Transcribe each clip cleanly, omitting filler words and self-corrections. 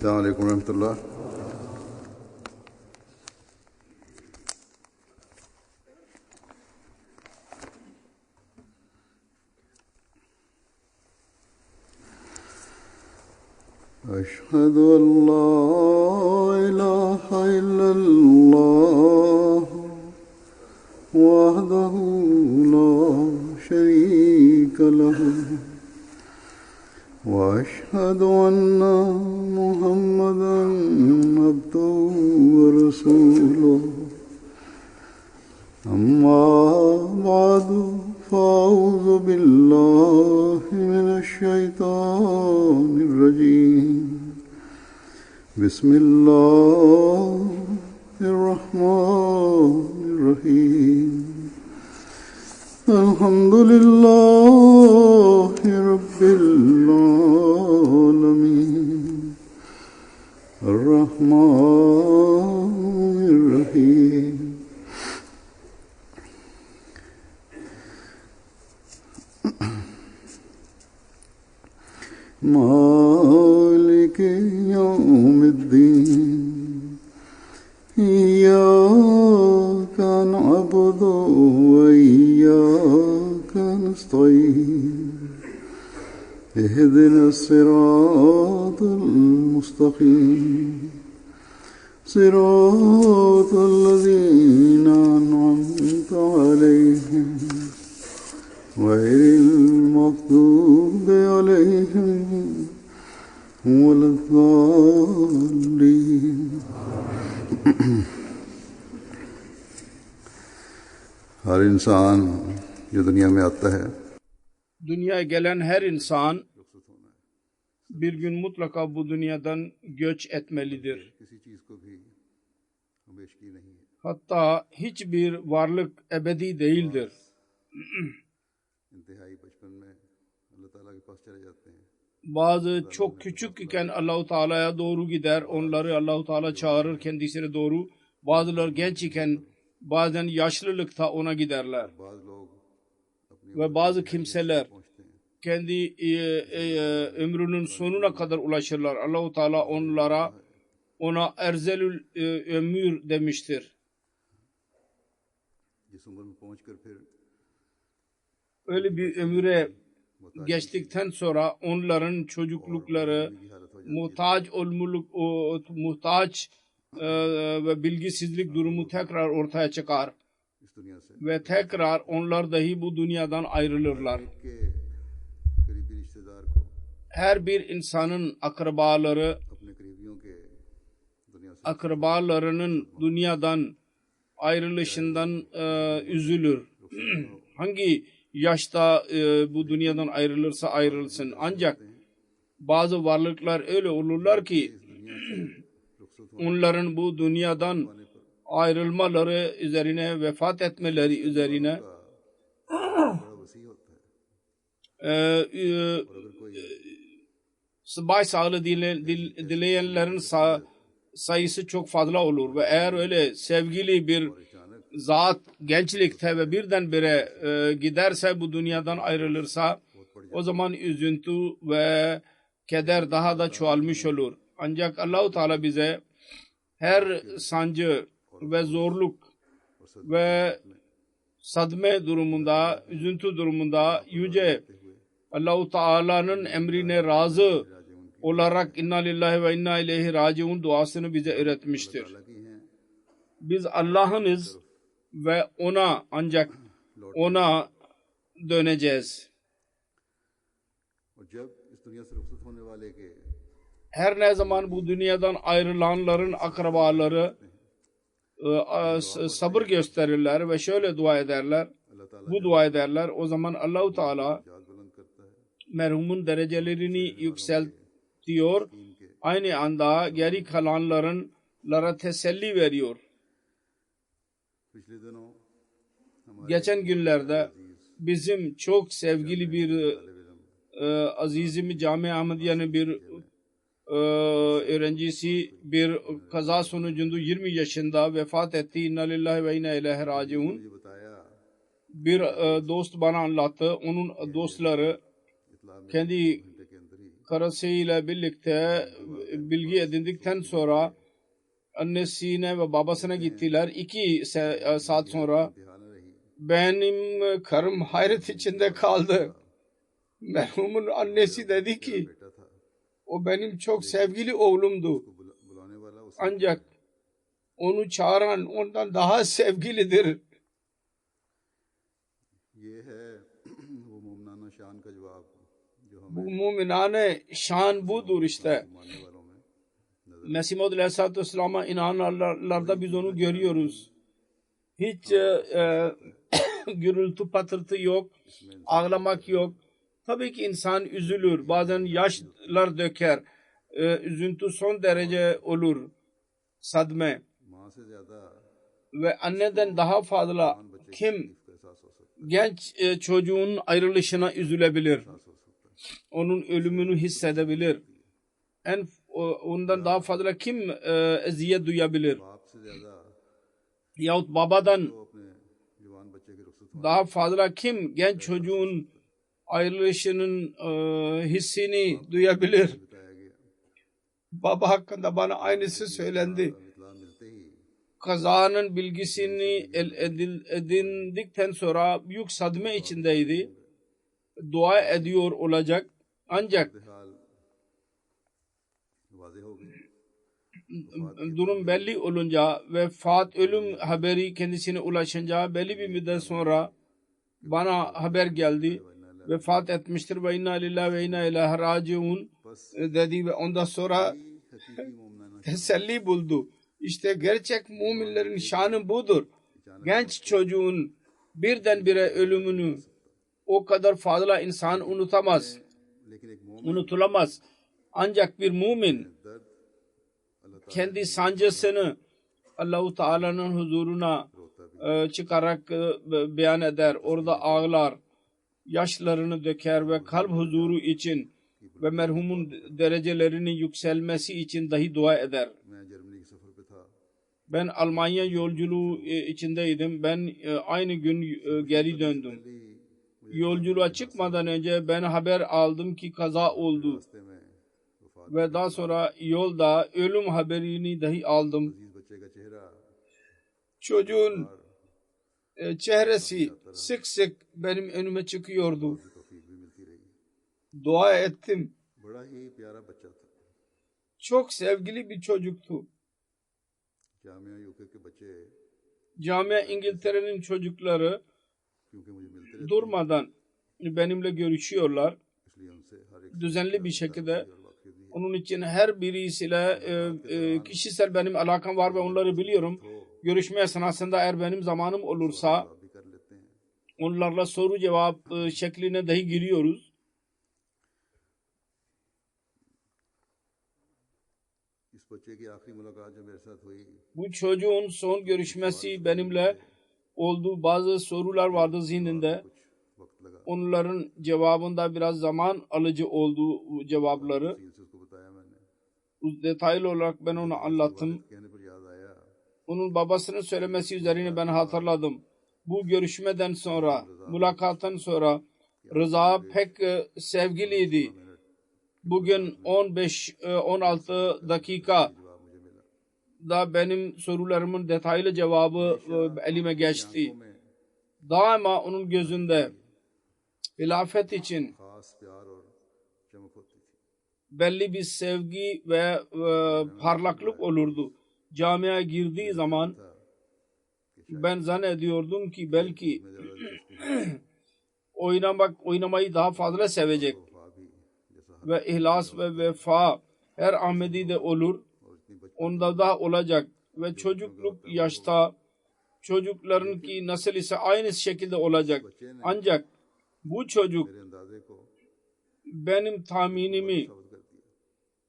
Selamun Aleyküm ve Rahmetullah. أشهد أن لا إله إلا الله وحده لا شريك له وأشهد أن محمدا عبده ورسوله أما بعد فأعوذ بالله من الشيطان الرجيم بسم الله الرحمن الرحيم الحمد لله رب العالمين الرحمن الرحيم مالك يوم الدين إياك نعبد وإياك نستعين اهدنا الصراط المستقيم صراط الذين أنعمت عليهم غير المغضوب عليهم ولا الضالين हर इंसान जो दुनिया में आता है Dünyaya gelen her insan bir gün mutlaka bu dünyadan göç etmelidir. Hatta hiçbir varlık ebedi değildir. Bazı çok küçük iken Allahu Teala'ya doğru gider, onları Allahu Teala çağırır kendisine doğru. Bazıları genç iken bazen yaşlılıkta ona giderler. Ve bazı kimseler kendi ömrünün sonuna kadar ulaşırlar. Allahu Teala ona erzelül ömür demiştir. Öyle bir ömüre geçtikten sonra onların çocuklukları, muhtaç ve bilgisizlik durumu tekrar ortaya çıkar ve tekrar onlar dahi bu dünyadan ayrılırlar. Her bir insanın akrabalarının dünyadan ayrılışından üzülür. Hangi yaşta bu dünyadan ayrılırsa ayrılsın. Ancak bazı varlıklar öyle olurlar ki onların bu dünyadan ayrılmaları üzerine, vefat etmeleri üzerine başsağlığı dileyenlerin sayısı çok fazla olur ve eğer öyle sevgili bir zat gençlikte ve birdenbire giderse, bu dünyadan ayrılırsa, o zaman üzüntü ve keder daha da çoğalmış olur. Ancak Allah-u Teala bize her sancı ve zorluk ve sadme durumunda, üzüntü durumunda yüce Allah-u Teala'nın emrine razı olarak inna lillahi ve inna ileyhi raciun duasını bize öğretmiştir. Biz Allah'ınız ve ancak ona döneceğiz. Her ne zaman bu dünyadan ayrılanların akrabaları sabır gösterirler ve şöyle dua ederler, bu dua ederler, o zaman Allah-u Teala merhumun derecelerini yükseltiyor, aynı anda geri kalanlara teselli veriyor. Geçen günlerde bizim çok sevgili bir azizimi Cami Ahmediye'nin bir öğrencisi bir kaza sonucunda 20 yaşında vefat etti. İnna lillahi ve inna ileyhi raciun. Bir dost bana anlattı. Onun dostları kendi karısıyla birlikte bilgi edindikten sonra annesine ve babasına gittiler. 2 saat sonra benim karım hayret içinde kaldı. Merhumun annesi dedi ki o benim çok sevgili oğlumdu. Ancak onu çağıran ondan daha sevgilidir. Bu müminane şan budur işte. Mesih Maud Aleyhisselatü Vesselam'a inananlarda biz onu görüyoruz. Hiç gürültü patırtı yok, ağlamak yok. Tabii ki insan üzülür, bazen yaşlar döker, üzüntü son derece olur, sadme. Ve anneden daha fazla kim genç çocuğun ayrılışına üzülebilir, onun ölümünü hissedebilir. Ondan daha fazla kim eziyet duyabilir? Yahut babadan daha fazla kim genç çocuğun ayrılışının hissini duyabilir? Baba hakkında bana aynısı söylendi. Kazanın bilgisini edindikten sonra büyük sadme içindeydi. Dua ediyor olacak. Ancak durum belli olunca ve ölüm haberi kendisine ulaşınca belli bir müddet sonra bana haber geldi. Vefat etmiştir ve inna lillahi ve inna ileyhi raciun dedi ve ondan sonra teselli buldu. İşte gerçek müminlerin şanı budur. Genç çocuğun birdenbire ölümünü o kadar fazla insan unutamaz. Unutulamaz. Ancak bir mümin kendi sancısını Allah-u Teala'nın huzuruna çıkarak beyan eder. Orada ağlar, yaşlarını döker ve kalp huzuru için ve merhumun derecelerinin yükselmesi için dahi dua eder. Ben Almanya yolculuğu içindeydim. Ben aynı gün geri döndüm. Yolculuğa çıkmadan önce ben haber aldım ki kaza oldu. Ve daha sonra yolda ölüm haberini dahi aldım. Çocuğun çehresi sık sık benim önüme çıkıyordu. Dua ettim. Çok sevgili bir çocuktu. Camia İngiltere'nin çocukları durmadan benimle görüşüyorlar. Düzenli bir şekilde. Onun için her birisiyle kişisel benim alakam var ve onları biliyorum. Görüşme esnasında eğer benim zamanım olursa onlarla soru cevap şekline dahi giriyoruz. Bu çocuğun son görüşmesi benimle oldu. Bazı sorular vardı zihninde. Onların cevabında biraz zaman alıcı oldu cevapları. Detaylı olarak ben onu anlattım. Onun babasının söylemesi üzerine ben hatırladım. Bu görüşmeden sonra, mülakattan sonra Rıza pek sevgiliydi. Bugün 15-16 dakika da benim sorularımın detaylı cevabı elime geçti. Daima onun gözünde hilafet için belli bir sevgi ve parlaklık olurdu. Camiye girdiği zaman ben zannediyordum ki belki oynamayı daha fazla sevecek ve ihlas ve vefa her Ahmedi'de olur. Onda da olacak ve çocukluk yaşta çocukların ki nasıl ise aynı şekilde olacak. Ancak bu çocuk benim tahminimi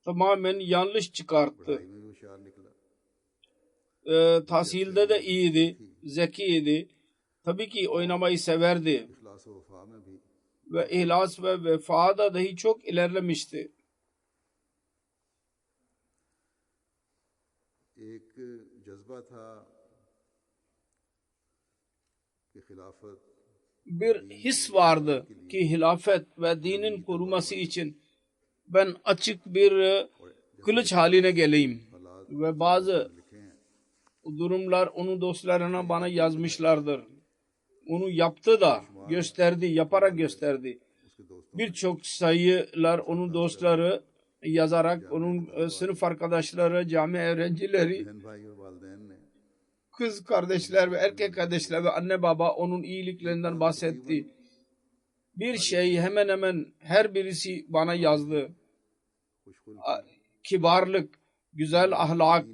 tamamen yanlış çıkarttı. Tahsilde de iyiydi, zekiydi. Tabii ki oynamayı severdi. Ve ihlas ve vefada dahi çok ilerlemişti. Bir his vardı ki hilafet ve dinin koruması için ben açık bir kılıç haline geleyim. Ve bazı durumlar onun dostlarına bana yazmışlardır. Onu yaptı da gösterdi, yaparak gösterdi. Birçok sayılar onun dostları yazarak onun sınıf arkadaşları, cami öğrencileri, kız kardeşler ve erkek kardeşler ve anne baba onun iyiliklerinden bahsetti. Bir şey hemen hemen her birisi bana yazdı. Kibarlık, güzel ahlak,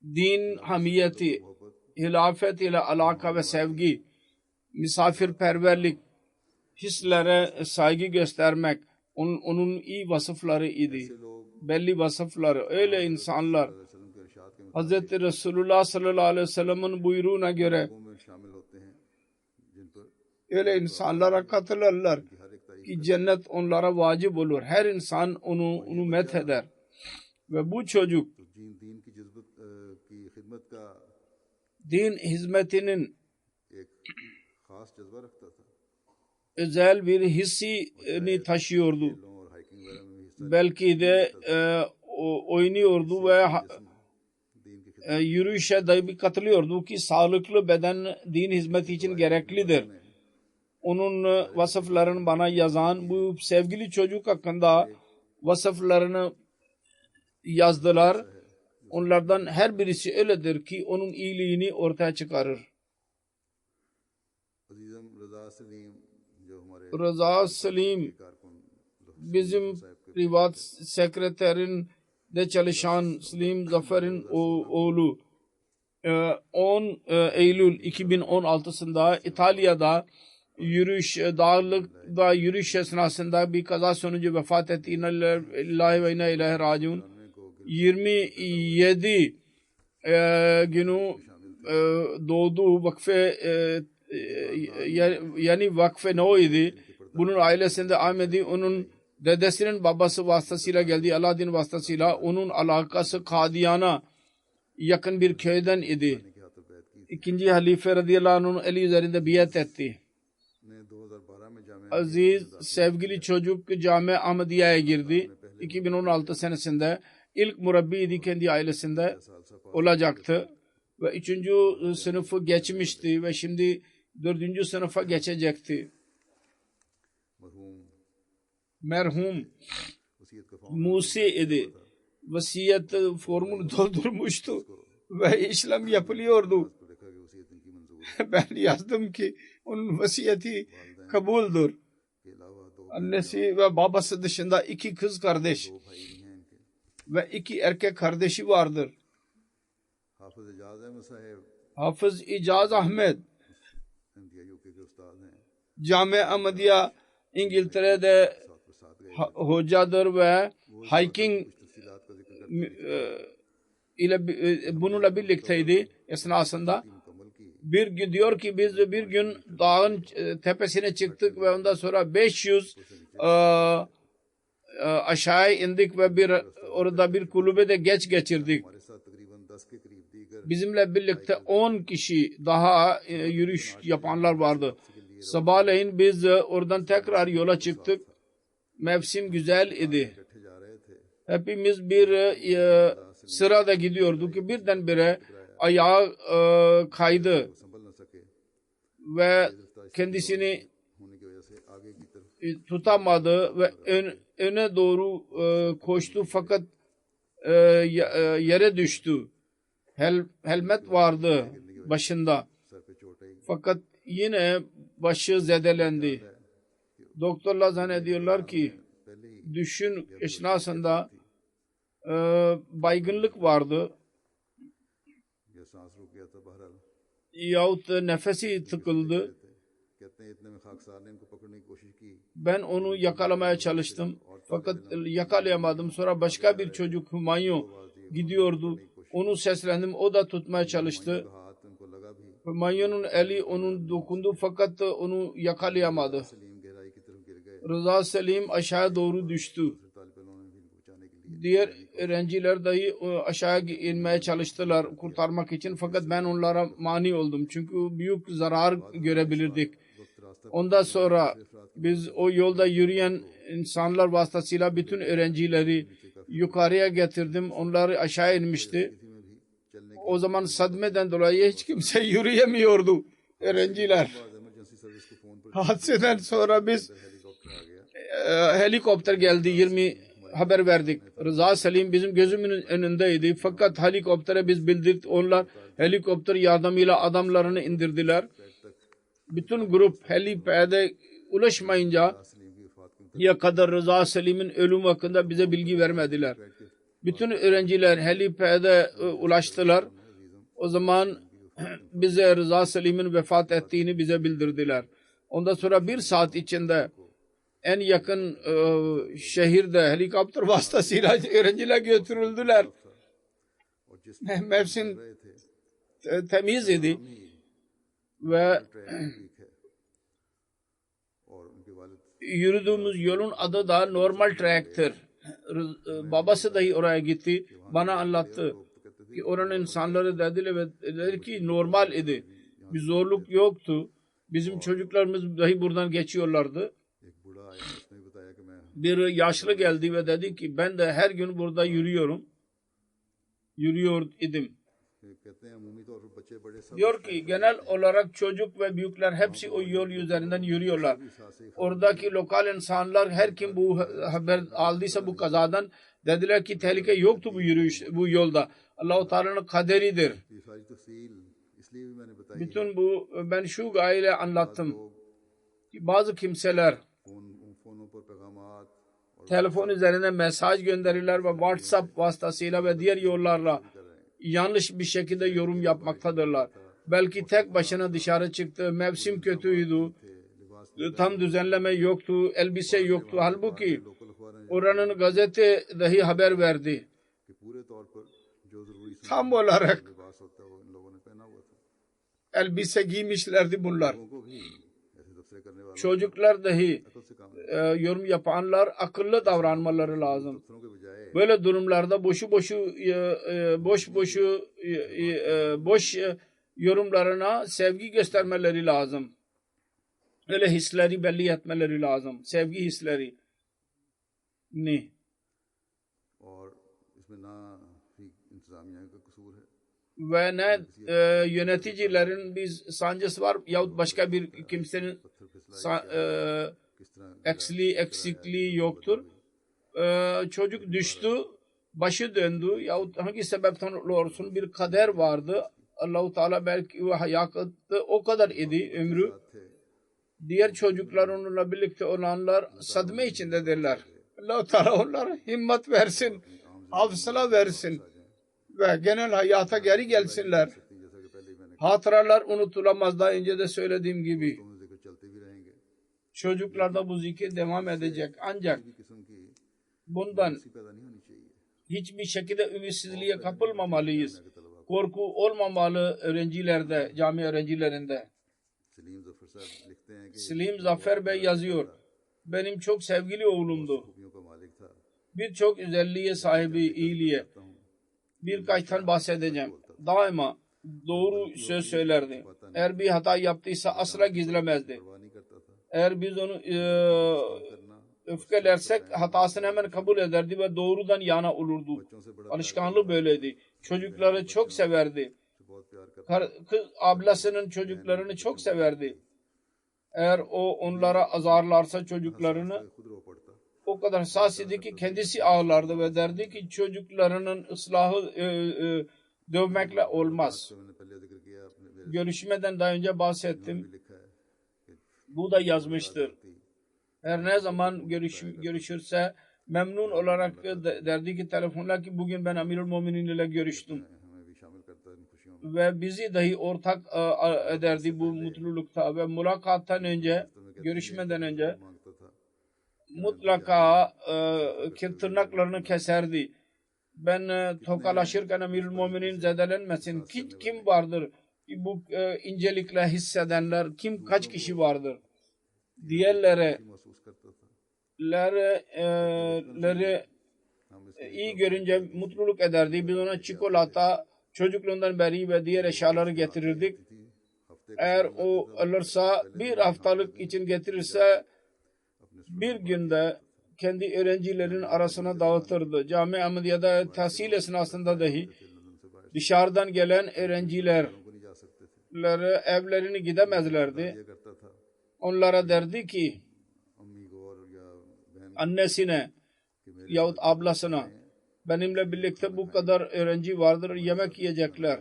din hamiyeti, hilafet ile alaka ve sevgi, misafirperverlik, hislere saygı göstermek onun iyi vasıfları idi. Belli vasıfları. Öyle insanlar Hz. Resulullah sallallahu aleyhi ve sellem'in buyruğuna göre öyle insanlara katılırlar ki cennet onlara vacip olur. Her insan onu metheder. Ve bu çocuk din hizmetinin özel bir hissini taşıyordu. Belki de oynuyordu ve yürüyüşe dahi katılıyordu ki sağlıklı beden din hizmeti için gereklidir. Onun vasıflarını bana yazan bu sevgili çocuk hakkında vasıflarını yazdılar. Onlardan her birisi öyledir ki onun iyiliğini ortaya çıkarır. Rıza Salim bizim rivat sekreterin de çalışan Salim Zafer'in oğlu 10 Eylül 2016'sında İtalya'da dağlıkta yürüyüş esnasında bir kaza sonucu vefat etti. İnna lillahi ve inna ileyhi raciun. 27 günü doğdu vakfe yani vakfe no idi. Bunun ailesinde Ahmedi onun dedesinin babası vasıtasıyla geldi. Alaaddin vasıtasıyla onun alakası Kadiyana yakın bir köyden idi. İkinci halife radıyallahu anh eli üzerinde biat etti. Aziz sevgili çocuk Cami Ahmediye'ye girdi. 2016 senesinde ilk murabbiydi kendi ailesinde olacaktı. Ve 3. sınıfı geçmişti ve şimdi 4. sınıfa geçecekti. Merhum Musi idi. Vasiyet formunu doldurmuştu ve işlem yapılıyordu. Ben yazdım ki onun vasiyeti kabuldür. Annesi ve babası dışında 2 kız kardeş ve 2 erkek kardeşi vardır. Hafız İcaz Ahmet Cami Ahmediye İngiltere'de hocadır ve hiking ile bununla birlikteydi esnasında. Bir gün diyor ki biz bir gün dağın tepesine çıktık ve ondan sonra 500 aşağı indik ve orada bir kulübede geç geçirdik. Bizimle birlikte 10 kişi daha yürüyüş yapanlar vardı. Sabahleyin biz oradan tekrar yola çıktık. Mevsim güzel idi. Hepimiz bir sırada gidiyorduk ki birdenbire ayağı kaydı ve kendisini tutamadı ve öne doğru koştu fakat yere düştü. Helmet vardı başında fakat yine başı zedelendi. Doktorlar zannediyorlar ki düşün esnasında baygınlık vardı yahut nefesi tıkıldı. Ben onu yakalamaya çalıştım fakat yakalayamadım. Sonra başka bir çocuk Humayun gidiyordu. Onu seslendim. O da tutmaya çalıştı. Humayun'un eli onun dokundu fakat onu yakalayamadı. Rıza Salim aşağı doğru düştü. Diğer öğrenciler dahi aşağı inmeye çalıştılar kurtarmak için fakat ben onlara mani oldum. Çünkü büyük zarar görebilirdik. Ondan sonra biz o yolda yürüyen insanlar vasıtasıyla bütün öğrencileri yukarıya getirdim. Onları aşağı inmişti. O zaman sadmeden dolayı hiç kimse yürüyemiyordu. Öğrenciler. Hadiseden sonra biz helikopter geldi. 20 haber verdik. Rıza Selim bizim gözümün önündeydi. Fakat helikoptere biz bildirdik. Onlar helikopter yardımıyla adamlarını indirdiler. Bütün grup helipade ulaşmayınca ya kadar Rıza Selim'in ölümü hakkında bize bilgi vermediler. Bütün öğrenciler helipade ulaştılar. O zaman bize Rıza Selim'in vefat ettiğini bize bildirdiler. Ondan sonra bir saat içinde en yakın şehirde helikopter vasıtasıyla öğrenciler götürüldüler. Mevsim temiz idi ve yürüdüğümüz yolun adı da normal track'tir. Babası dahi oraya gitti. Bana anlattı ki oranın insanları dediler ki normal idi. Bir zorluk yoktu. Bizim çocuklarımız dahi buradan geçiyorlardı. Bir yaşlı geldi ve dedi ki ben de her gün burada yürüyor idim. Diyor ki genel olarak çocuk ve büyükler hepsi o yol üzerinden yürüyorlar. Oradaki lokal insanlar her kim bu haber aldıysa bu kazadan dediler ki tehlike yoktu bu yolda. Allah-u Teala'nın kaderidir. Bütün bu ben şu gayeyle anlattım ki bazı kimseler telefon üzerine mesaj gönderirler ve WhatsApp vasıtasıyla ve diğer yollarla yanlış bir şekilde yorum yapmaktadırlar. Belki tek başına dışarı çıktı, mevsim kötüydü, tam düzenleme yoktu, elbise yoktu. Halbuki oranın gazete dahi haber verdi. Tam olarak elbise giymişlerdi bunlar. Çocuklar dahi yorum yapanlar akıllı davranmaları lazım. Böyle durumlarda boş yorumlarına sevgi göstermeleri lazım. Öyle hisleri belli etmeleri lazım. Sevgi hisleri. Ne? Ve ne yöneticilerin bir sancısı var yahut başka bir kimsenin eksikliği yoktur. Çocuk düştü, başı döndü yahut hangi sebepten olursun bir kader vardı. Allah-u Teala belki hayatı o kadar idi ömrü. Diğer çocuklar onunla birlikte olanlar sadme içindedirler. Allah-u Teala onlara himmet versin, hafıza versin ve genel hayata geri gelsinler. Hatıralar unutulamaz. Daha önce de söylediğim gibi. Çocuklarda bu zikir devam edecek. Ancak bundan hiçbir şekilde ümitsizliğe kapılmamalıyız. Korku olmamalı öğrencilerde, cami öğrencilerinde. Selim Zafer Bey yazıyor. Benim çok sevgili oğlumdu. Birçok özelliğe sahibi, iyiliğe. Birkaçtan bahsedeceğim. Daima doğru söz söylerdi. Eğer bir hata yaptıysa asla gizlemezdi. Eğer biz onu öfkelersek hatasını hemen kabul ederdi ve doğrudan yana olurdu. Alışkanlığı böyleydi. Çocukları çok severdi. Kız ablasının çocuklarını çok severdi. Eğer o onlara azarlarsa çocuklarını o kadar hassas idi ki kendisi ağlardı ve derdi ki çocuklarının ıslahı dövmekle olmaz. Görüşmeden daha önce bahsettim. Bu da yazmıştır. Her ne zaman görüşürse memnun olarak derdi ki telefonla ki bugün ben Amirul Muminin ile görüştüm. Ve bizi dahi ortak ederdi bu mutlulukta ve mülakattan önce, görüşmeden önce mutlaka tırnaklarını keserdi. Ben tokalaşırken Amirul Muminin zedelenmesin. Kim vardır bu incelikle hissedenler? Kaç kişi vardır? Diğerleri iyi görünce mutluluk ederdi. Biz ona çikolata çocukluğundan beri ve diğer eşyaları getirirdik. Eğer o alırsa bir haftalık için getirirse bir günde kendi öğrencilerin arasına dağıtırdı. Cami Ahmediye'de tahsil esnasında dahi dışarıdan gelen öğrenciler evlerini gidemezlerdi. Onlara derdi ki annesine yahut ablasına benimle birlikte bu kadar öğrenci vardır, yemek yiyecekler.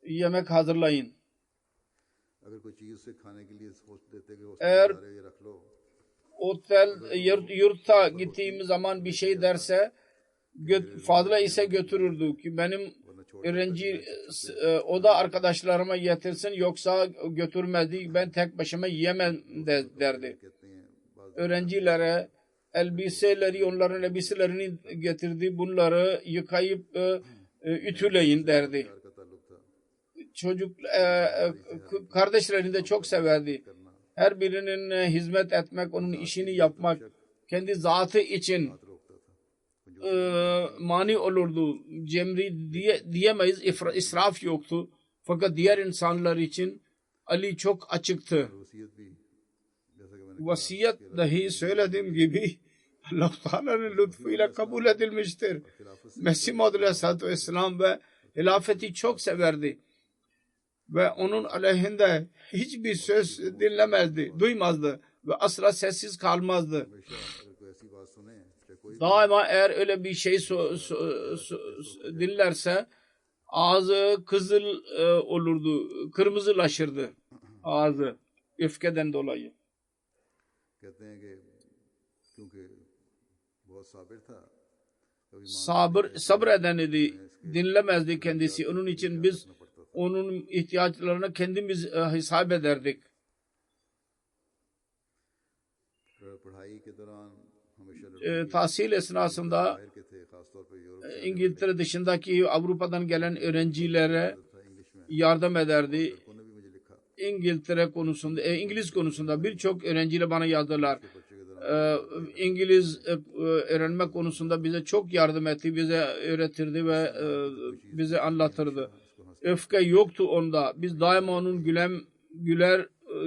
Yemek hazırlayın. Eğer otel yurtta gittiğimiz zaman bir şey derse fazla ise götürürdü ki benim öğrenci oda arkadaşlarıma getirsin yoksa götürmezdi, ben tek başıma yiyemem derdi. Öğrencilere elbiseleri, onların elbiselerini getirdi, bunları yıkayıp ütüleyin derdi. Çocuk kardeşlerini de çok severdi. Her birinin hizmet etmek, onun işini yapmak kendi zatı için mani olurdu. Cemri diyemeyiz, israf yoktu. Fakat diğer insanlar için Ali çok açıktı. Vasiyet dahi söylediğim gibi Allah Teala'nın lütfuyla kabul edilmiştir. Mesih Maud Aleyhisselatü Vesselam ve hilafeti çok severdi. Ve onun aleyhinde hiçbir söz dinlemezdi, duymazdı ve asla sessiz kalmazdı. Daima eğer öyle bir şey dinlerse ağzı kızıl olurdu, kırmızılaşırdı ağzı öfkeden dolayı. Sabreden idi, dinlemezdi kendisi. Onun için biz onun ihtiyaçlarına kendimiz hesap ederdik. Tahsil esnasında İngiltere dışındaki Avrupa'dan gelen öğrencilere yardım ederdi. İngiliz konusunda birçok öğrenciyle bana yazdılar. İngiliz öğrenme konusunda bize çok yardım etti, bize öğretirdi ve bize anlatırdı. Öfke yoktu onda. Biz daima onun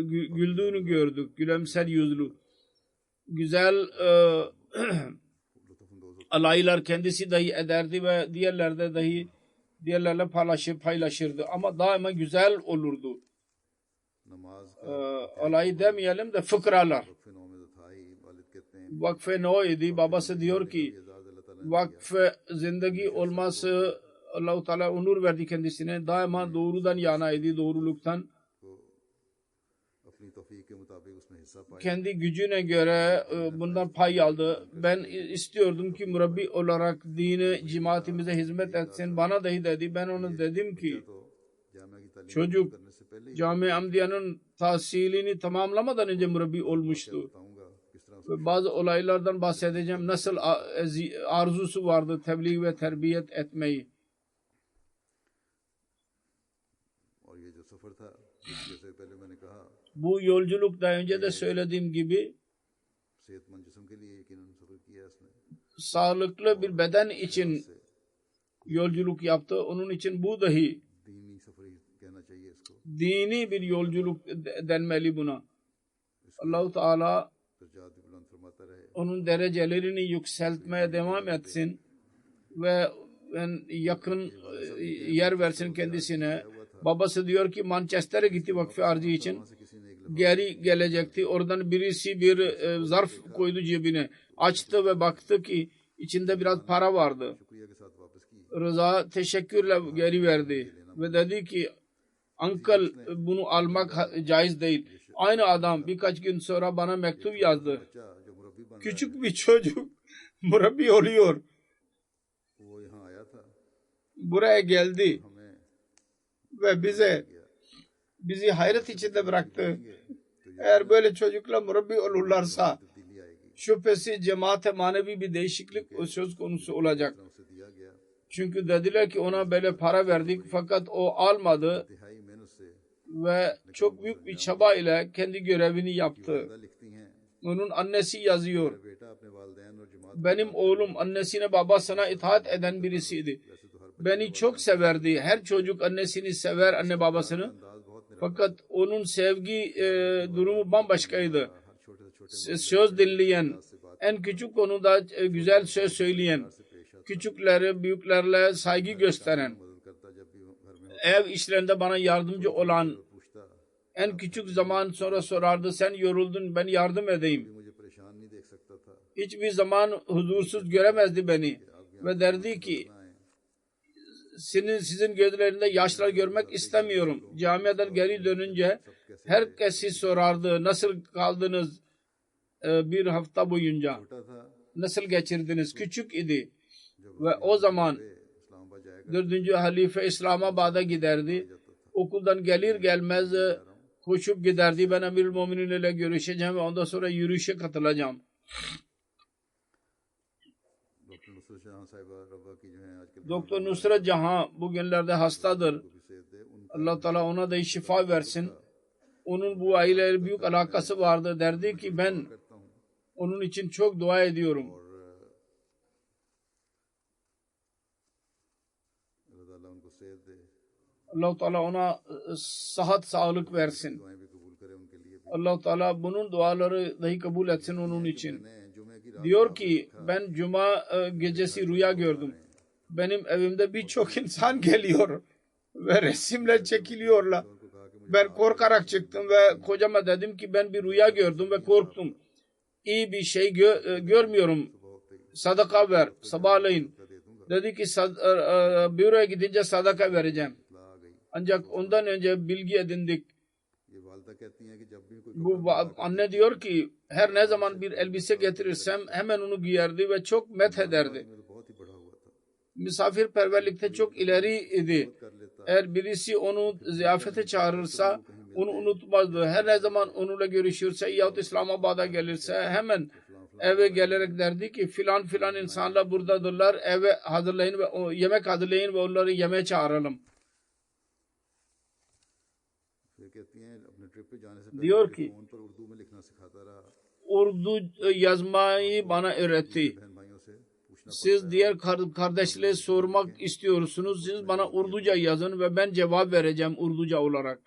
güldüğünü gördük. Gülemser yüzlü. Güzel alaylar kendisi dahi ederdi ve diğerlerle paylaşırdı. Ama daima güzel olurdu. Alay demeyelim de fıkralar. Vakfe no idi. Babası diyor ki vakfe zindagi olması Allah-u Teala onur verdi kendisine. Daima doğrudan yanaydı, doğruluktan. Kendi gücüne göre bundan pay aldı. Ben istiyordum ki murabbi olarak dini cemaatimize hizmet etsin. Bana dahi dedi. Ben ona dedim ki çocuk Cami Ahmediye'nin tahsilini tamamlamadan önce murabbi olmuştu. Ve bazı olaylardan bahsedeceğim. Nasıl arzusu vardı tebliğ ve terbiyet etmeyi. Bu yolculuk daha önce de söylediğim gibi sağlıklı bir beden için yolculuk yaptı. Onun için bu dahi dini bir yolculuk denmeli buna. Allah-u Teala onun derecelerini yükseltmeye devam etsin ve yakın yer versin kendisine. Babası diyor ki Manchester'e gitti vakfı arzı için. Geri gelecekti. Oradan birisi bir zarf koydu cebine. Açtı ve baktı ki içinde biraz para vardı. Rıza teşekkürle geri verdi. Ve dedi ki uncle bunu almak caiz değil. Aynı adam birkaç gün sonra bana mektup yazdı. Küçük bir çocuk murabbi oluyor. Buraya geldi ve bizi hayret içinde bıraktı. Eğer böyle çocukla murabbi olurlarsa şüphesiz cemaate manevi bir değişiklik söz konusu olacak. Çünkü dediler ki ona böyle para verdik fakat o almadı ve çok büyük bir çaba ile kendi görevini yaptı. Onun annesi yazıyor. Benim oğlum annesine babasına itaat eden birisiydi. Beni çok severdi. Her çocuk annesini sever, anne babasını. Fakat onun sevgi durumu bambaşkaydı. Söz dinleyen, en küçük konuda güzel söz söyleyen, küçükleri büyüklerle saygı gösteren, ev işlerinde bana yardımcı olan, en küçük zaman sonra sorardı, sen yoruldun ben yardım edeyim. Hiçbir zaman huzursuz göremezdi beni ve derdi ki sizin gözlerinde yaşlar görmek istemiyorum. Camiadan geri dönünce herkesi sorardı, nasıl kaldınız bir hafta boyunca, nasıl geçirdiniz? Küçük idi ve o zaman 4. halife İslamabad'a giderdi. Okuldan gelir gelmez koşup giderdi. Ben Emirül Muminin ile görüşeceğim ve ondan sonra yürüyüşe katılacağım. Doktor Nusret Jahan bugünlerde hastadır. Allah Teala ona da şifa versin. Onun bu aileyle büyük alakası vardı. Derdi ki ben onun için çok dua ediyorum. Allah Teala ona sıhhat sağlık versin. Allah Teala bunun duaları dahi kabul etsin onun için. Diyor ki ben cuma gecesi rüya gördüm. Benim evimde birçok insan geliyor ve resimler çekiliyorlar. Ben korkarak çıktım ve kocama dedim ki ben bir rüya gördüm ve korktum. İyi bir şey görmüyorum. Sadaka ver sabahleyin. Dedi ki büroya gidince sadaka vereceğim. Ancak ondan önce bilgi edindik. Bu anne diyor ki her ne zaman bir elbise getirirsem hemen onu giyerdi ve çok methederdi. Misafirperverlikte çok ileri idi. Eğer birisi onu ziyafete çağırırsa onu unutmazdı. Her ne zaman onunla görüşürse yahut İslamabad'a gelirse hemen eve gelerek derdi ki filan filan insanlar buradadırlar. Eve hazırlayın ve yemek hazırlayın ve onları yemeğe çağıralım. Diyor ki Urdu yazmayı bana öğretti. Siz diğer kardeşlere sormak istiyorsunuz. Siz bana Urduca yazın ve ben cevap vereceğim Urduca olarak.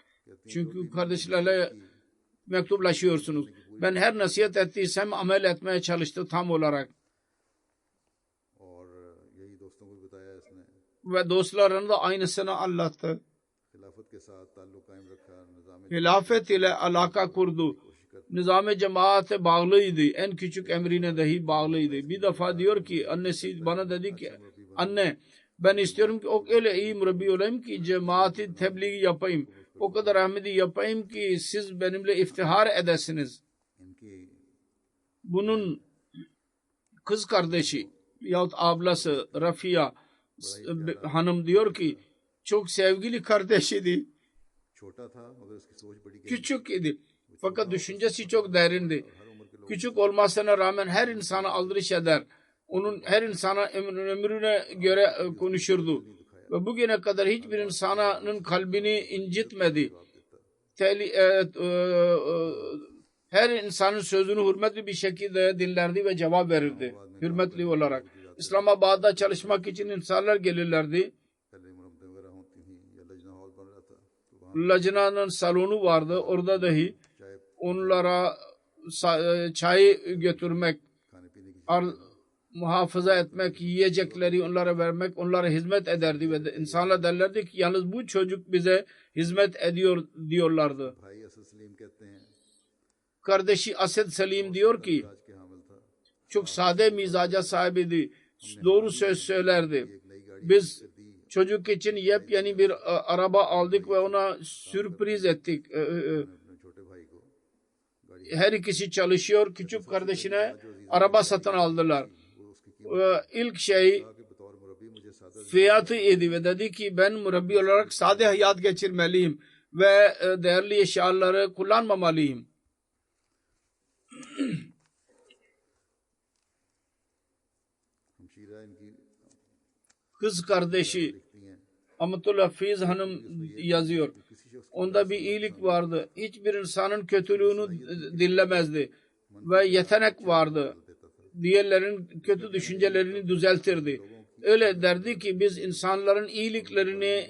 Çünkü kardeşlerle mektuplaşıyorsunuz. Ben her nasihat ettiysem amel etmeye çalıştı tam olarak. Ve dostlarına da aynısını anlattı. Hilafet ile alaka kurdu. Nizam-ı cemaate bağlıydı. En küçük emrine dahi bağlıydı. Bir defa diyor ki annesi bana dedi ki anne ben istiyorum ki öyle iyi mürabbi olayım ki cemaati tebliği yapayım. O kadar ahmedi yapayım ki siz benimle iftihar edesiniz. Bunun kız kardeşi yahut ablası Rafia hanım diyor ki çok sevgili kardeşiydi. Küçük idi. Fakat düşüncesi çok derindi. Küçük olmasına rağmen her insana aldırış eder. Onun her insana ömrüne göre konuşurdu. Ve bugüne kadar hiçbir insanın kalbini incitmedi. Her insanın sözünü hürmetli bir şekilde dinlerdi ve cevap verirdi. Hürmetli olarak. İslamabad'da çalışmak için insanlar gelirlerdi. Lacna'nın salonu vardı. Orada dahi onlara çay götürmek, muhafaza etmek, yiyecekleri onlara vermek, onlara hizmet ederdi ve insanlar derlerdi ki yalnız bu çocuk bize hizmet ediyor diyorlardı. Kardeşi Asad Salim diyor ki çok sade mizaca sahibiydi. Doğru söz söylerdi. Biz çocuk için yepyeni bir araba aldık ve ona sürpriz ettik. Her ikisi çalışıyor. Küçük kardeşine araba satın aldılar. İlk şey fiyatı idi ve dedi ki ben mürabbi olarak sade hayat geçirmeliyim ve değerli eşyaları kullanmamalıyım. Kız kardeşi Amatullah Hafiz Hanım yazıyor. Onda bir iyilik vardı. Hiçbir insanın kötülüğünü dinlemezdi. Ve yetenek vardı. Diğerlerin kötü düşüncelerini düzeltirdi. Öyle derdi ki biz insanların iyiliklerini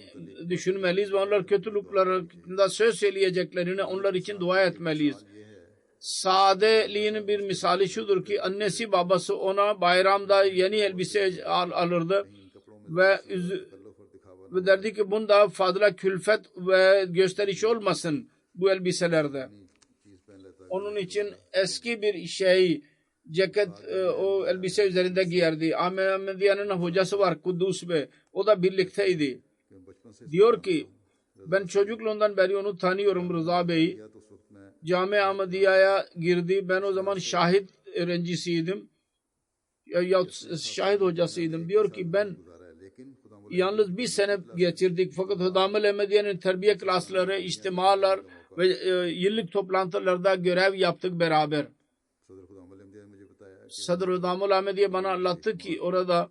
düşünmeliyiz ve onlar kötülüklerinde söz söyleyeceklerini onlar için dua etmeliyiz. Sadeliğinin bir misali şudur ki annesi babası ona bayramda yeni elbise alırdı ve derdi ki bunda fazla külfet ve gösteriş olmasın bu elbiselerde. Onun için eski bir ceket o elbise üzerinde giyerdi. Ahmediye'nin hocası var Kudüs Bey. O da birlikteydi. Diyor ki ben çocukluğundan beri onu tanıyorum Rıza Bey'i. Cami Ahmediye'ye girdi. Ben o zaman şahit öğrencisiydim. Ya şahit hocasıydım. Diyor ki ben yalnız bir sene geçirdik. Fakat Hudamel Ahmediye'nin terbiye klasları, içtimalar ve yıllık toplantılarda görev yaptık beraber. Sadr Hudamel Ahmediye bana anlattı ki orada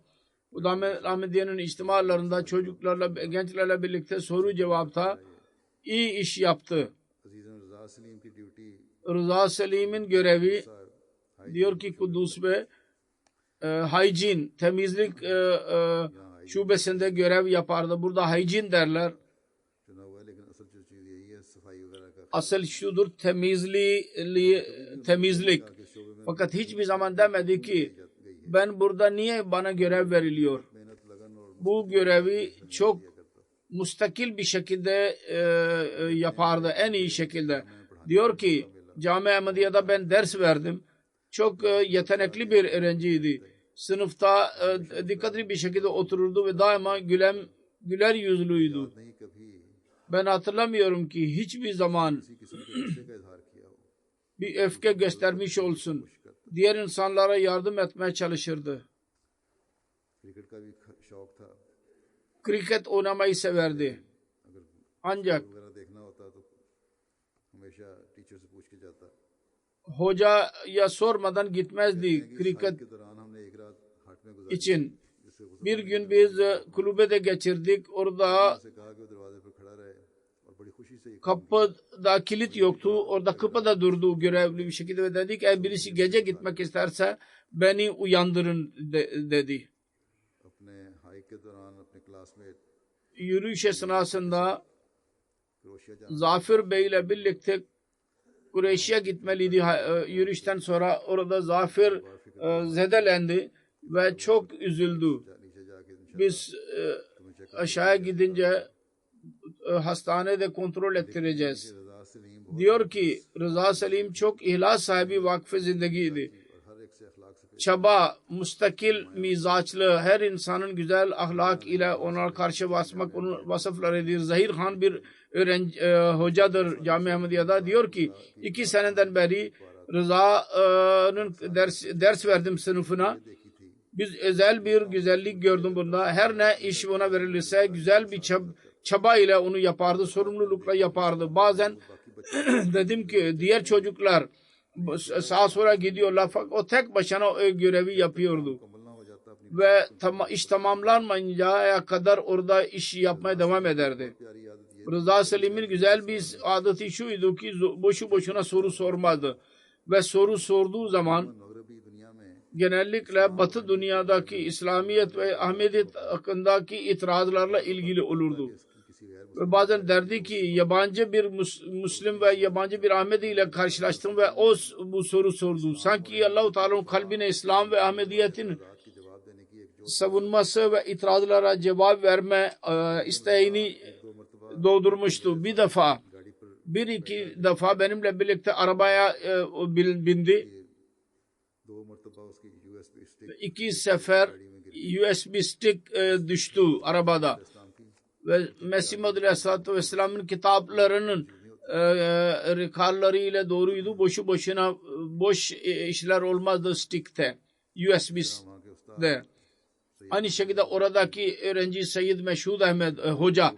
Hudamel Ahmediye'nin içtimalarında çocuklarla, gençlerle birlikte soru cevapta iyi iş yaptı. Rıza Selim'in görevi diyor ki Kudüs Bey hygiene, temizlik şubesinde görev yapardı. Burada hygiene derler. Asıl şudur temizlik. Fakat hiçbir zaman demedi ki ben burada niye bana görev veriliyor? Bu görevi çok müstakil bir şekilde yapardı. En iyi şekilde. Diyor ki Cami Ahmediye'de ben ders verdim. Çok yetenekli bir öğrenciydi. Sınıfta dikkatli bir şekilde otururdu ve daima güler yüzlüydü. Ben hatırlamıyorum ki hiçbir zaman bir öfke göstermiş olsun. Diğer insanlara yardım etmeye çalışırdı. Kriket oynamayı severdi. Ancak hocaya sormadan gitmezdi kriket için. Bir gün biz kulübede geçirdik. Orada kapıda kilit yoktu. Orada kapıda durdu görevli bir şekilde ve dedi ki eğer birisi gece gitmek isterse beni uyandırın dedi. Yürüyüş esnasında Zafer Bey ile birlikte Kureyş'e gitmeliydi. Yürüyüşten sonra orada Zafer zedelendi ve çok üzüldü. Biz aşağıya gidince hastanede kontrol ettireceğiz. Diyor ki Rıza Selim çok ihlas sahibi vakfı zindagiydi. Çaba, müstakil mizaçlı, her insanın güzel ahlak ile ona karşı basmak onun vasıflarıdır. Zahir Khan bir hocadır Cami Ahmediye'de. Diyor ki 2 seneden beri Rıza'nın ders verdim sınıfına. Biz özel bir güzellik gördüm bunda. Her ne iş ona verilirse güzel bir çaba ile onu yapardı. Sorumlulukla yapardı. Bazen dedim ki diğer çocuklar sağa sola gidiyorlar. Fakat o tek başına o görevi yapıyordu. Ve iş tamamlanmayıncaya kadar orada iş yapmaya devam ederdi. Rıza Selim'in güzel bir adeti şuydu ki boşu boşuna soru sormadı. Ve soru sorduğu zaman genellikle Batı dünyadaki İslamiyet ve Ahmediyet hakkındaki itirazlarla ilgili olurdu. Ve bazen derdi ki yabancı bir Müslim ve yabancı bir Ahmedi ile karşılaştım ve o bu soru sordu. Sanki Allah-u Teala'nın kalbine İslam ve Ahmediyetin savunması ve itirazlara cevap verme isteğini doldurmuştu. Bir iki defa benimle birlikte arabaya bindi. 2 sefer USB stick düştü arabada. Ve Mesih Muhammed Aleyhisselatü Vesselam'ın kitaplarının rikarlarıyla doğruydu. Boşu boşuna boş işler olmazdı stick'te. USB'de. Aynı şekilde oradaki öğrenci Seyyid Meşhud Ahmed Hoca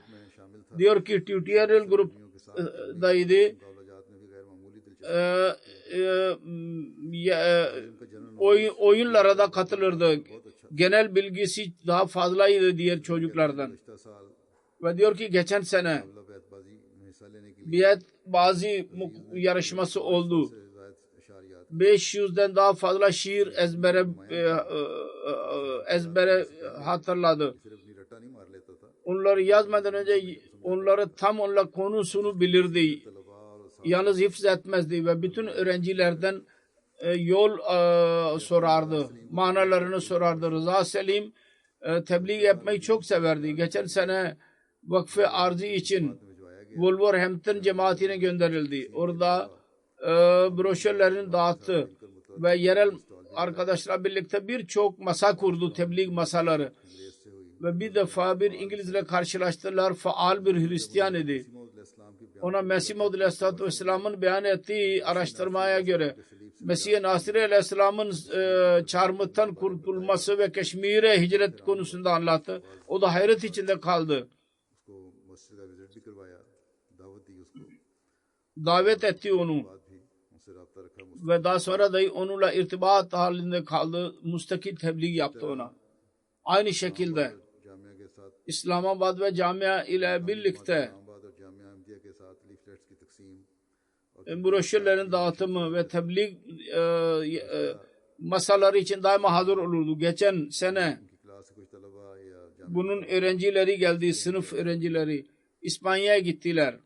diyor ki tutorial gruptaydı. Oyunlara da katılırdı. Genel bilgisi daha fazlaydı diğer çocuklardan. Ve diyor ki geçen sene bazı yarışması oldu. 500'den daha fazla şiir ezbere hatırladı. Onları yazmadan önce onları tam konusunu bilirdi. yalnız hifz etmezdi ve bütün öğrencilerden yol sorardı. Manalarını sorardı. Rıza Selim tebliğ yapmayı çok severdi. Geçen sene vakfe arzı için Wolverhampton cemaatine gönderildi. Orada broşürlerini dağıttı ve yerel arkadaşlarla birlikte birçok masa kurdu, tebliğ masaları. Ve bir defa bir İngilizle karşılaştılar. Faal bir Hristiyan idi. Ona Mesih Maud Aleyhisselatü Vesselam'ın beyan ettiği araştırmaya göre Mesih Nasiri Aleyhisselam'ın çarmıhtan kurtulması ve Keşmir'e hicret konusunda anlattı. O da hayret içinde kaldı. Davet etti onu ve daha sonra da onunla irtibat halinde kaldı. Müstakil tebliğ yaptı ona. Aynı şekilde İslamabad ve camia ile birlikte broşürlerin dağıtımı ve tebliğ masaları için daima hazır olurdu. Geçen sene bunun öğrencileri geldi, sınıf öğrencileri İspanya'ya gittiler.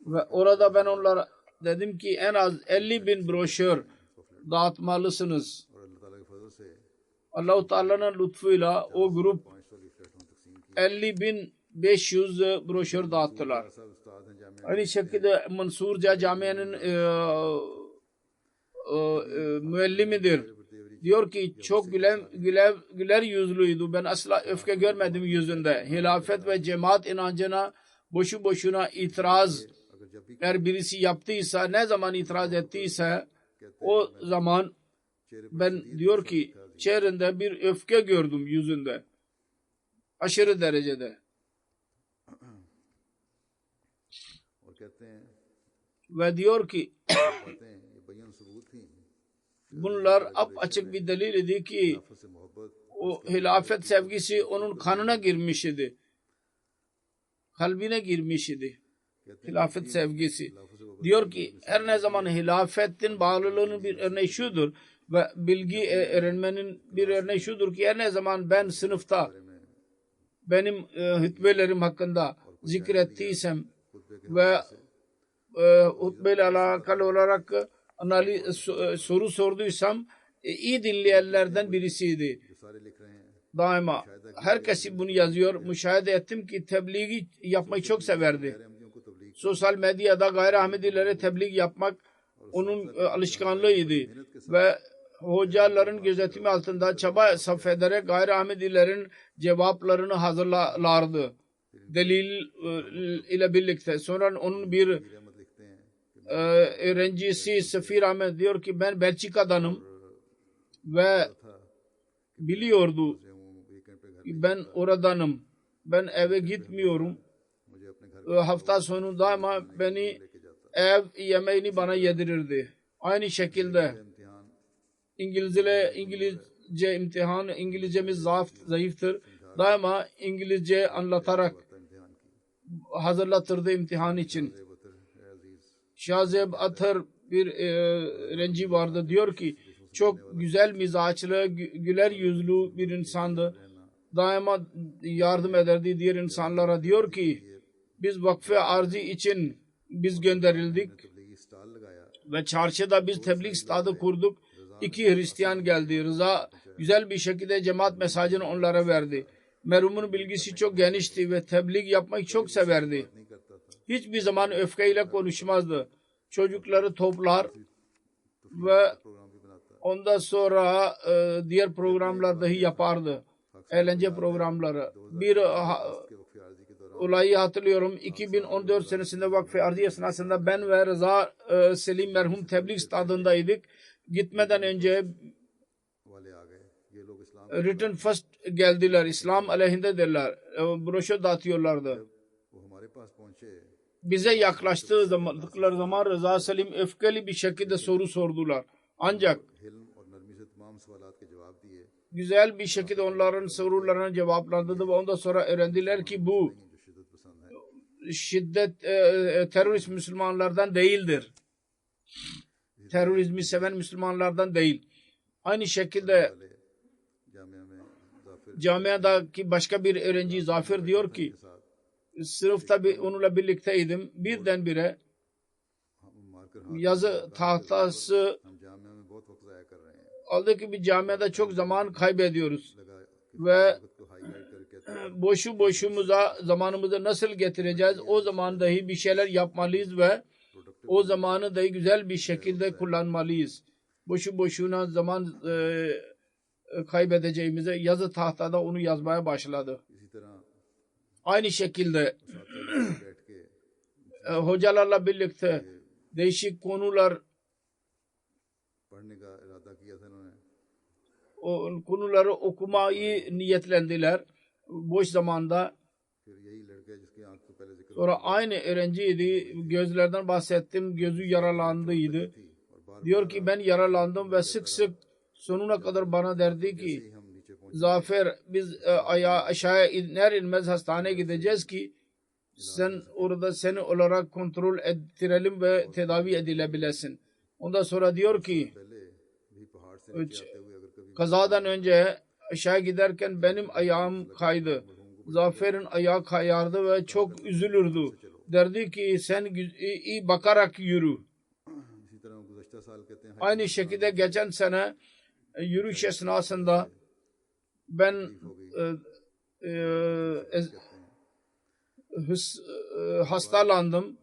Ve orada ben onlara dedim ki en az 50.000 broşür dağıtmalısınız. Allah-u Teala'nın lütfuyla o grup 50.500 broşür dağıttılar. Aynı şekilde Mansurca Camia'nın müellimidir. Diyor ki çok güler yüzlüydü. Ben asla öfke görmedim yüzünde. Hilafet ve cemaat inancına boşu boşuna itiraz eğer birisi yaptıysa, ne zaman itiraz ettiyse o zaman ben diyor ki çehrende bir öfke gördüm yüzünde. Aşırı derecede. Ve diyor ki bunlar açık bir delil idi ki o hilafet sevgisi onun kanına girmiş idi. Kalbine girmiş idi. Hilafet sevgisi. Diyor ki her ne zaman hilafetin bağlılığının bir örneği şudur ve bilgi öğrenmenin bir örneği şudur ki her ne zaman ben sınıfta benim hutbelerim hakkında zikrettiysem ve hutbeyle alakalı olarak soru sorduysam iyi dinleyenlerden birisiydi. Daima herkesi bunu yazıyor. Müşahede ettim ki tebliği yapmayı çok severdi. Sosyal medyada gayri Ahmedilere tebliğ yapmak onun alışkanlığıydı ve hocaların gözetimi altında çaba sarf ederek gayri Ahmedilerin cevaplarını hazırlarlardı. Delil ile birlikte. Sonra onun bir öğrencisi Safir Ahmet diyor ki ben Belçika'danım ve biliyordu ben oradanım. Ben eve gitmiyorum. Hafta sonu daima beni ev yemeğini bana yedirirdi. Aynı şekilde İngilizce imtihan, İngilizcemiz zayıftır. Daima İngilizce anlatarak hazırlatırdı imtihan için. Şazeb Athar bir öğrenci vardı. Diyor ki çok güzel mizaçlı, güler yüzlü bir insandı. Daima yardım ederdi diğer insanlara. Diyor ki biz vakfe arzı için biz gönderildik ve çarşıda biz tebliğ stadı kurduk. 2 Hristiyan geldi. Rıza güzel bir şekilde cemaat mesajını onlara verdi. Merhumun bilgisi çok genişti ve tebliğ yapmayı çok severdi. Hiçbir zaman öfkeyle konuşmazdı. Çocukları toplar ve ondan sonra diğer programlar dahi yapardı. Eğlence programları. Bir olayı hatırlıyorum. 2014 senesinde vakfe arzı esnasında ben ve Rıza Selim merhum tebliğ stadındaydık. Gitmeden önce Written First geldiler. İslam aleyhinde derler. Broşür dağıtıyorlardı. Bize yaklaştığı zaman Rıza Selim öfkeli bir şekilde soru sordular. Ancak güzel bir şekilde onların sorularına cevaplandırdı ve ondan sonra öğrendiler ki bu şiddet terörist Müslümanlardan değildir. Terörizmi seven Müslümanlardan değil. Aynı şekilde camiadaki başka bir öğrenci Zafer diyor ki sınıfta onunla birlikteydim. Birdenbire yazı tahtası aldı ki bir camiada çok zaman kaybediyoruz ve boşu boşumuza zamanımızı nasıl getireceğiz? O zaman dahi bir şeyler yapmalıyız ve o zamanı dahi güzel bir şekilde kullanmalıyız. Boşu boşuna zaman kaybedeceğimize yazı tahtada onu yazmaya başladı. Aynı şekilde hocalarla birlikte değişik konular o konuları okumayı niyetlendiler boş zamanda. Sonra aynı öğrenciydi. Gözlerden bahsettim. Gözü yaralandıydı. Diyor ki ben yaralandım ve sık sık sonuna kadar bana derdi ki Zafer biz aşağıya iner inmez hastaneye gideceğiz ki sen orada seni olarak kontrol ettirelim ve tedavi edilebilesin. Ondan sonra diyor ki kazadan önce aşağı giderken benim ayağım kaydı. Zafer'in ayağı kayardı ve çok üzülürdü. Derdi ki sen iyi bakarak yürü. Aynı şekilde geçen sene yürüyüş esnasında ben hastalandım.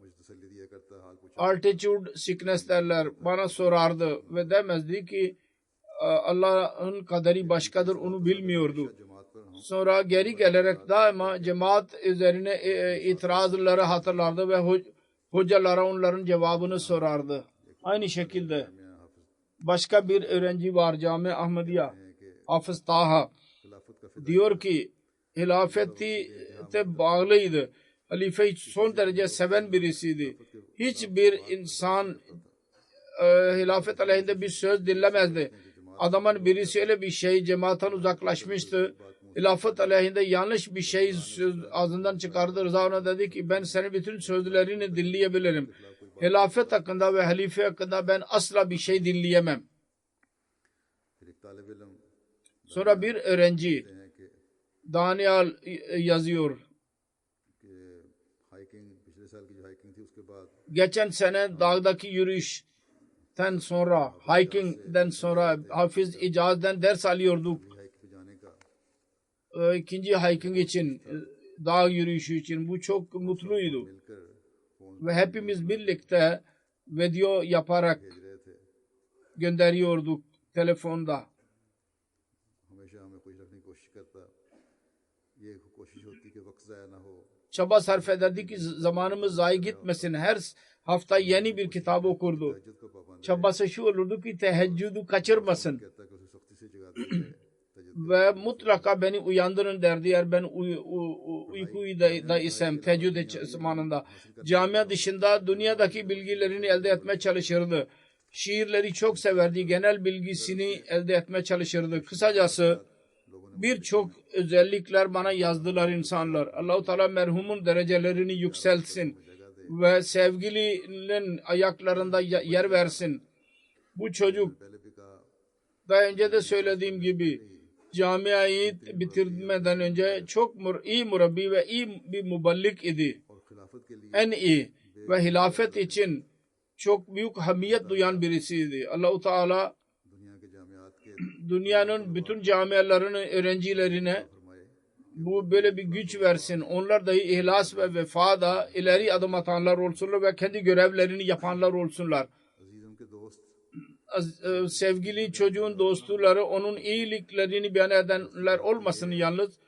Altitude sickness derler. Bana sorardı ve demezdi ki Allah'ın kaderi başkadır, onu bilmiyordu. Sonra geri gelerek daima cemaat üzerine itirazları hatırlardı ve hocalara onların cevabını sorardı. Aynı şekilde başka bir öğrenci var Cami Ahmediye Hafız Taha diyor ki hilafete bağlıydı. Halifeyi son derece seven birisiydi. Hiçbir insan hilafet aleyhinde bir söz dinlemezdi. Adamın birisi öyle bir şey cemaatten uzaklaşmıştı. Hilafet aleyhinde yanlış bir şey ağzından çıkardı. Rıza ona dedi ki ben senin bütün sözlerini dinleyebilirim. Hilafet hakkında ve halife hakkında ben asla bir şey dinleyemem. Sonra bir öğrenci Daniel yazıyor. Geçen sene dağdaki yürüyüşten sonra, hikingden sonra Hafız İcaz'den ders alıyorduk. İkinci hiking için, dağ yürüyüşü için bu çok mutluydu. Ve hepimiz birlikte video yaparak gönderiyorduk telefonda. Çaba sarf ederdik ki zamanımız zayi gitmesin. Her hafta yeni bir kitap okurdu. Çabası şu olurdu ki teheccüdü kaçırmasın. Ve mutlaka beni uyandırın derdi eğer ben uykuda isem teheccüd zamanında. Camia dışında dünyadaki bilgilerini elde etmeye çalışırdı. Şiirleri çok severdi. Genel bilgisini elde etmeye çalışırdı. Kısacası birçok özellikler bana yazdılar insanlar. Allah-u Teala merhumun derecelerini yükseltsin ve sevgilinin ayaklarında yer versin. Bu çocuk daha önce de söylediğim gibi camiayı bitirmeden önce çok iyi murabbi ve iyi bir muballik idi. En iyi ve hilafet için çok büyük hamiyet duyan birisiydi. Allah-u Teala dünyanın bütün camialarının öğrencilerine bu böyle bir güç versin. Onlar dahi ihlas ve vefada ileri adım atanlar olsunlar ve kendi görevlerini yapanlar olsunlar. Sevgili çocuğun dostları onun iyiliklerini beyan edenler olmasın yalnız.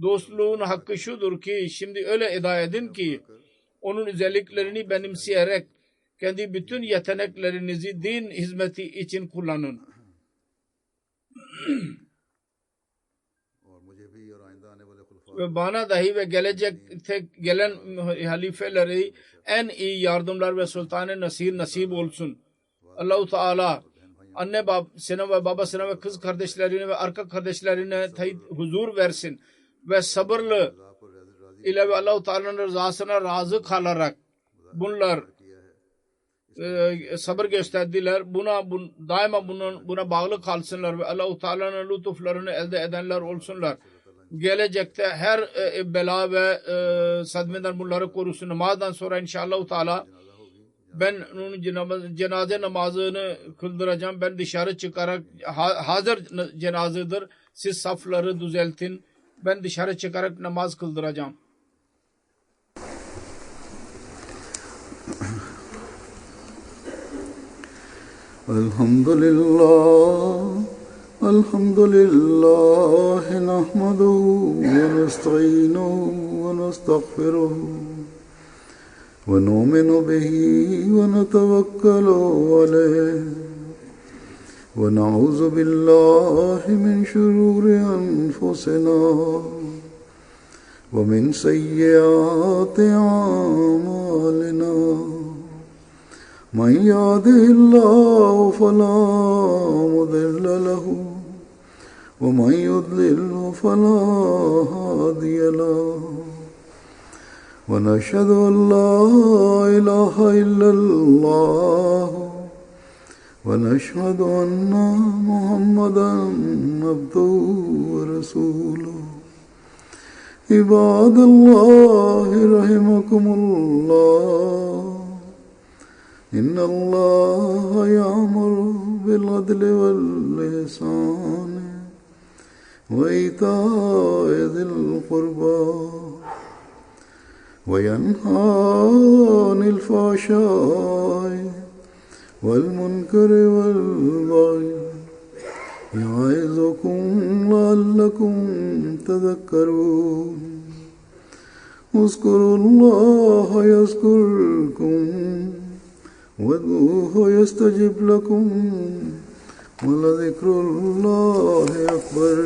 Dostluğun hakkı şudur ki şimdi öyle eda edin ki onun özelliklerini benimseyerek kendi bütün yeteneklerinizi din hizmeti için kullanın. Ve bana dahi ve gelecekte gelen halifeleri en iyi yardımlar ve sultan-ı nasip olsun. Allah-u Teala anne babasına ve babasına ve kız kardeşlerine ve arka kardeşlerine huzur versin ve sabırlı ile ve Allah-u Teala'nın rızasına razı kalarak bunlar sabır gösterdiler. Daima buna bağlı kalsınlar ve Allah-u Teala'nın lütuflarını elde edenler olsunlar. gelecekte her bela ve sadmeden bunları korusun. Namazdan sonra inşallah Teala ben onun cenaze namazını kıldıracağım. Ben dışarı çıkarak hazır cenazedir. Siz safları düzeltin. Ben dışarı çıkarak namaz kıldıracağım. Elhamdülillah nahmaduhu ve nestainuhu ve nestağfiruhu ve nu'minu bihi ve netevekkalu aleyh ve na'uzu billahi min şururi enfusina ve min seyyiati a'malina. من يهده الله فلا مضل له ومن يضلل فلا هادي له ونشهد أن لا إله إلا الله ونشهد أن محمدا عبده ورسوله. عباد الله رحمكم الله إن الله يأمر بالعدل والإحسان وإيتاء ذي القربى وينهى عن الفحشاء والمنكر والبغي يعظكم لعلكم تذكرون. اذكروا الله يذكركم وادعوه يستجب لكم ولذكر الله أكبر.